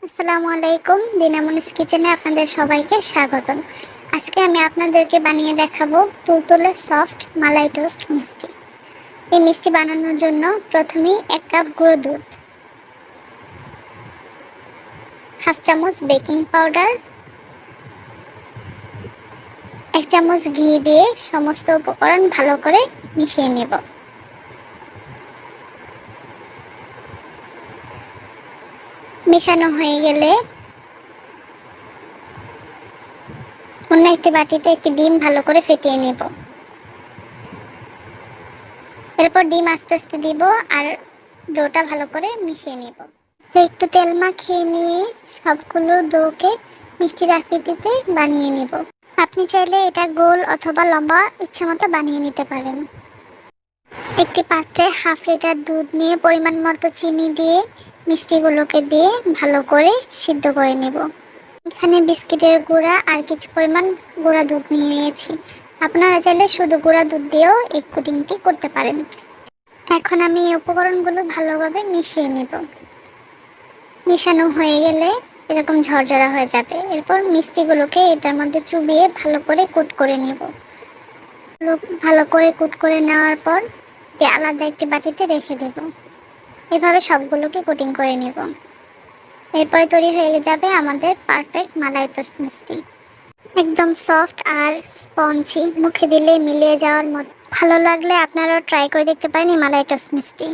আসসালামু আলাইকুম। দিনামনিস কিচেনে আপনাদের সবাইকে স্বাগতম। আজকে আমি আপনাদেরকে বানিয়ে দেখাবো তুলতুলে সফট মালাই টোস্ট মিষ্টি। এই মিষ্টি বানানোর জন্য প্রথমেই 1 কাপ গুঁড়ো দুধ, 1/2 চামচ বেকিং পাউডার, 1 চামচ ঘি দিয়ে সমস্ত উপকরণ ভালো করে মিশিয়ে নেব। মেশানো হয়ে গেলে অন্য একটি বাটিতে একটি ডিম ভালো করে ফেটিয়ে নেব। এরপর ডিম আস্তে আস্তে দিব আর ডোটা ভালো করে মিশিয়ে নেব। তো একটু তেল মাখিয়ে নিয়ে সবগুলো ডোকে মিষ্টির আকৃতিতে বানিয়ে নেব। আপনি চাইলে এটা গোল অথবা লম্বা ইচ্ছামতো বানিয়ে নিতে পারেন। একটি পাত্রে 1/2 লিটার দুধ নিয়ে পরিমাণ মতো চিনি দিয়ে মিষ্টিগুলোকে দিয়ে ভালো করে সিদ্ধ করে নেব। এখানে বিস্কিটের গুঁড়া আর কিছু পরিমাণ গুঁড়া দুধ নিয়ে নিয়েছি। আপনারা চাইলে শুধু গুঁড়া দুধ দিয়েও এই পুডিংটি করতে পারেন। এখন আমি এই উপকরণগুলো ভালোভাবে মিশিয়ে নেব। মিশানো হয়ে গেলে এরকম ঝরঝরা হয়ে যাবে। এরপর মিষ্টিগুলোকে এটার মধ্যে চুবিয়ে ভালো করে কুট করে নেব। ভালো করে কুট করে নেওয়ার পর আলাদা একটি বাটিতে রেখে দেব। এভাবে সবগুলোকে কোটিং করে নেব। এরপরে তৈরি হয়ে যাবে আমাদের পারফেক্ট মালাই টোস্ট মিষ্টি। একদম সফট আর স্পঞ্জি, মুখে দিলে মিলিয়ে যাওয়ার মতো। ভালো লাগলে আপনারাও ট্রাই করে দেখতে পারেন এই মালাই টোস্ট মিষ্টি।